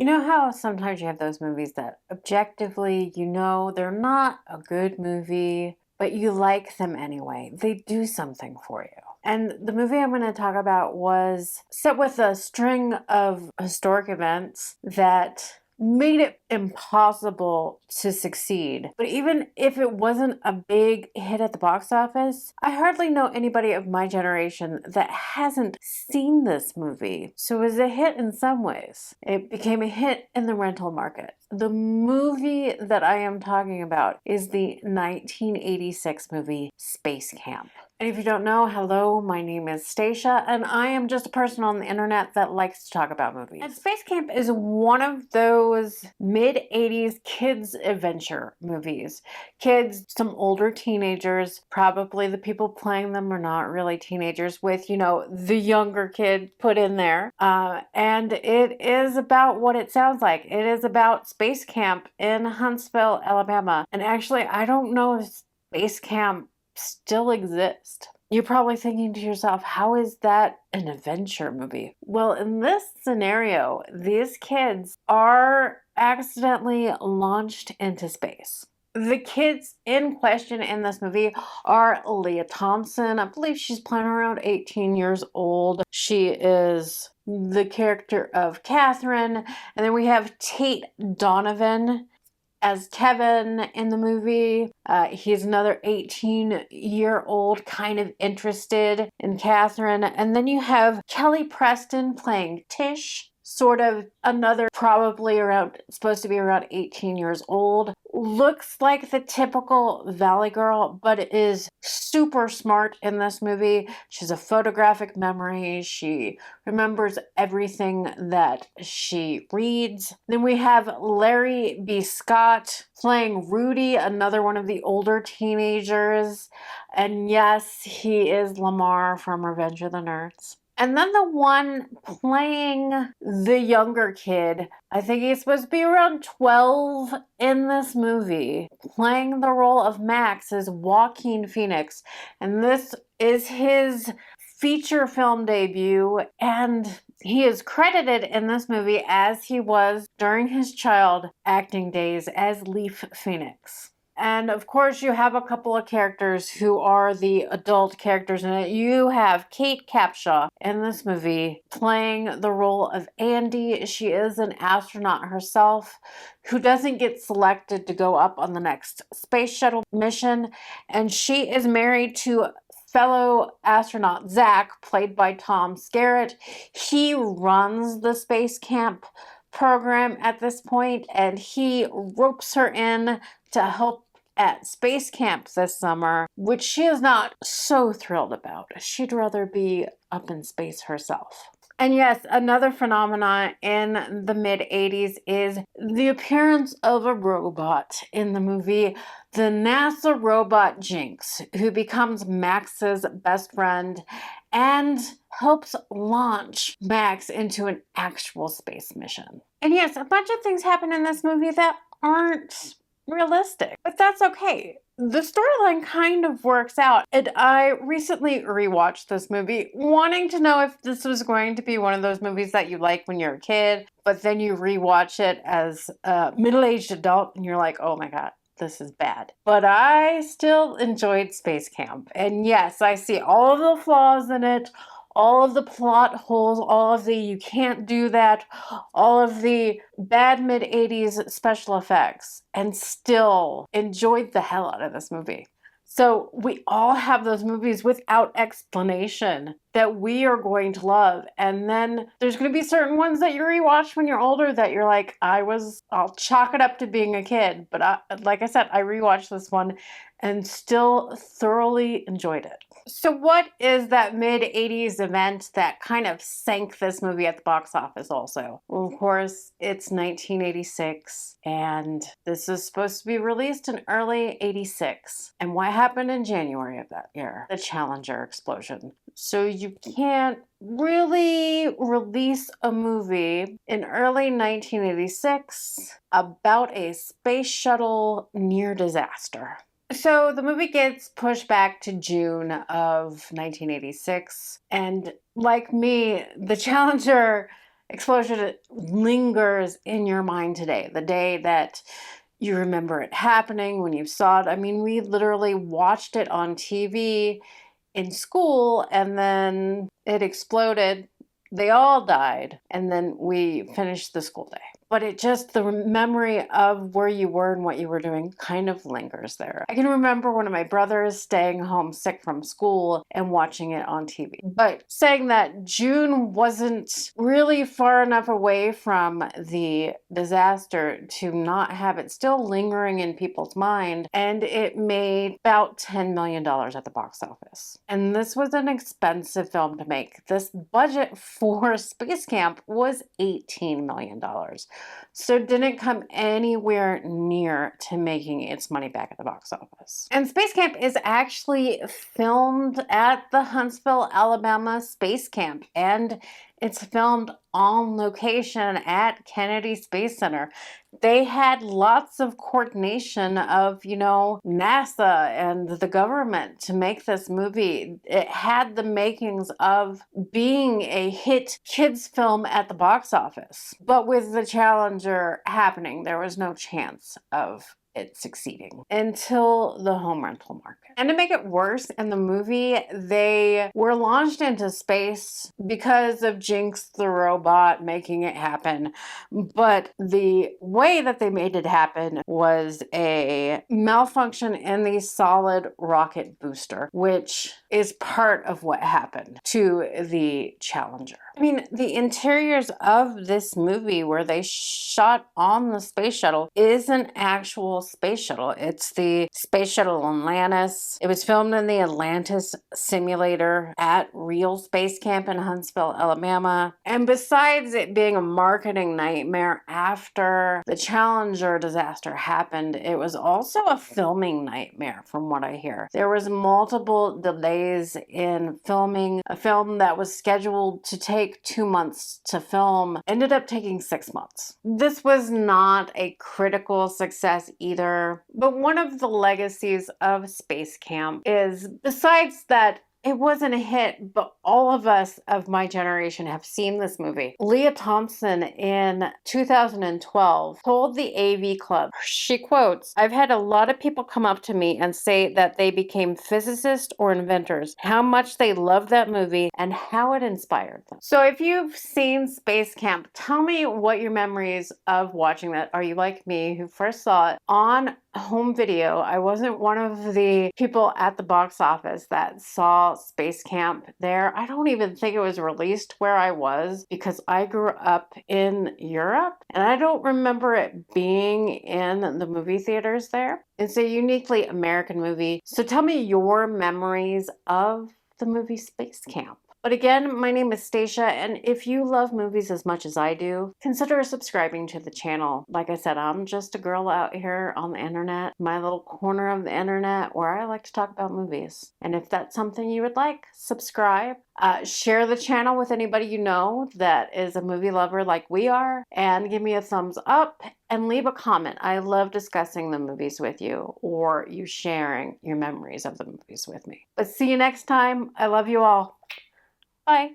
You know how sometimes you have those movies that objectively, they're not a good movie, but you like them anyway. They do something for you. And the movie I'm going to talk about was set with a string of historic events that made it impossible to succeed. But even if it wasn't a big hit at the box office, I hardly know anybody of my generation that hasn't seen this movie. So it was a hit in some ways. It became a hit in the rental market. The movie that I am talking about is the 1986 movie Space Camp. And if you don't know, hello, my name is Stacia, and I am just a person on the internet that likes to talk about movies. And Space Camp is one of those mid-80s kids adventure movies. Kids, some older teenagers, probably the people playing them are not really teenagers, with, the younger kid put in there. And it is about what it sounds like. It is about Space Camp in Huntsville, Alabama. And actually, I don't know if Space Camp still exist. You're probably thinking to yourself, how is that an adventure movie? Well, in this scenario, these kids are accidentally launched into space. The kids in question in this movie are Lea Thompson. I believe she's playing around 18 years old. She is the character of Catherine. And then we have Tate Donovan as Kevin in the movie. He's another 18-year-old kind of interested in Catherine. And then you have Kelly Preston playing Tish, sort of another probably supposed to be around 18 years old. Looks like the typical Valley girl, but is super smart in this movie. She has a photographic memory. She remembers everything that she reads. Then we have Larry B. Scott playing Rudy, another one of the older teenagers. And yes, he is Lamar from Revenge of the Nerds. And then the one playing the younger kid, I think he's supposed to be around 12 in this movie, playing the role of Max, is Joaquin Phoenix. And this is his feature film debut, and he is credited in this movie as he was during his child acting days as Leaf Phoenix. And of course, you have a couple of characters who are the adult characters in it. You have Kate Capshaw in this movie playing the role of Andy. She is an astronaut herself who doesn't get selected to go up on the next space shuttle mission. And she is married to fellow astronaut Zach, played by Tom Skerritt. He runs the space camp program at this point, and he ropes her in to help at space camp this summer, which she is not so thrilled about. She'd rather be up in space herself. And yes, another phenomenon in the mid-80s is the appearance of a robot in the movie, the NASA robot Jinx, who becomes Max's best friend and helps launch Max into an actual space mission. And yes, a bunch of things happen in this movie that aren't realistic, but that's okay. The storyline kind of works out, and I recently rewatched this movie wanting to know if this was going to be one of those movies that you like when you're a kid, but then you rewatch it as a middle-aged adult and you're like, oh my god, this is bad. But I still enjoyed Space Camp, and yes, I see all of the flaws in it, all of the plot holes, all of the you can't do that, all of the bad mid-80s special effects, and still enjoyed the hell out of this movie. So we all have those movies without explanation that we are going to love. And then there's going to be certain ones that you rewatch when you're older that you're like, I'll chalk it up to being a kid. But like I said, I rewatched this one and still thoroughly enjoyed it. So what is that mid-80s event that kind of sank this movie at the box office also? Well, of course, it's 1986, and this is supposed to be released in early 86. And what happened in January of that year? The Challenger explosion. So you can't really release a movie in early 1986 about a space shuttle near disaster. So the movie gets pushed back to June of 1986. And like me, the Challenger explosion lingers in your mind today. The day that you remember it happening, when you saw it. I mean, we literally watched it on TV in school, and then it exploded. They all died, and then we finished the school day. But it just, the memory of where you were and what you were doing kind of lingers there. I can remember one of my brothers staying home sick from school and watching it on TV. But saying that, June wasn't really far enough away from the disaster to not have it still lingering in people's mind, and it made about $10 million at the box office. And this was an expensive film to make. This budget for Space Camp was $18 million. So it didn't come anywhere near to making its money back at the box office. And Space Camp is actually filmed at the Huntsville, Alabama Space Camp, and it's filmed on location at Kennedy Space Center. They had lots of coordination of, you know, NASA and the government to make this movie. It had the makings of being a hit kids film at the box office. But with the Challenger happening, there was no chance of it succeeding until the home rental market. And to make it worse, in the movie, they were launched into space because of Jinx the Robot making it happen. But the way that they made it happen was a malfunction in the solid rocket booster, which is part of what happened to the Challenger. I mean, the interiors of this movie where they shot on the space shuttle is an actual space shuttle. It's the Space Shuttle Atlantis. It was filmed in the Atlantis simulator at Real Space Camp in Huntsville, Alabama. And besides it being a marketing nightmare after the Challenger disaster happened, it was also a filming nightmare from what I hear. There was multiple delays in filming. A film that was scheduled to take 2 months to film ended up taking 6 months. This was not a critical success either, but one of the legacies of Space Camp is, besides that it wasn't a hit, but all of us of my generation have seen this movie. Lea Thompson in 2012 told the AV Club, she quotes, "I've had a lot of people come up to me and say that they became physicists or inventors, how much they love that movie and how it inspired them." So if you've seen Space Camp, tell me what your memories of watching that. Are you like me who first saw it on home video? I wasn't one of the people at the box office that saw Space Camp there. I don't even think it was released where I was because I grew up in Europe and I don't remember it being in the movie theaters there. It's a uniquely American movie. So tell me your memories of the movie Space Camp. But again, my name is Stacia, and if you love movies as much as I do, consider subscribing to the channel. Like I said, I'm just a girl out here on the internet, my little corner of the internet where I like to talk about movies. And if that's something you would like, subscribe. Share the channel with anybody you know that is a movie lover like we are, and give me a thumbs up and leave a comment. I love discussing the movies with you, or you sharing your memories of the movies with me. But see you next time. I love you all. Bye.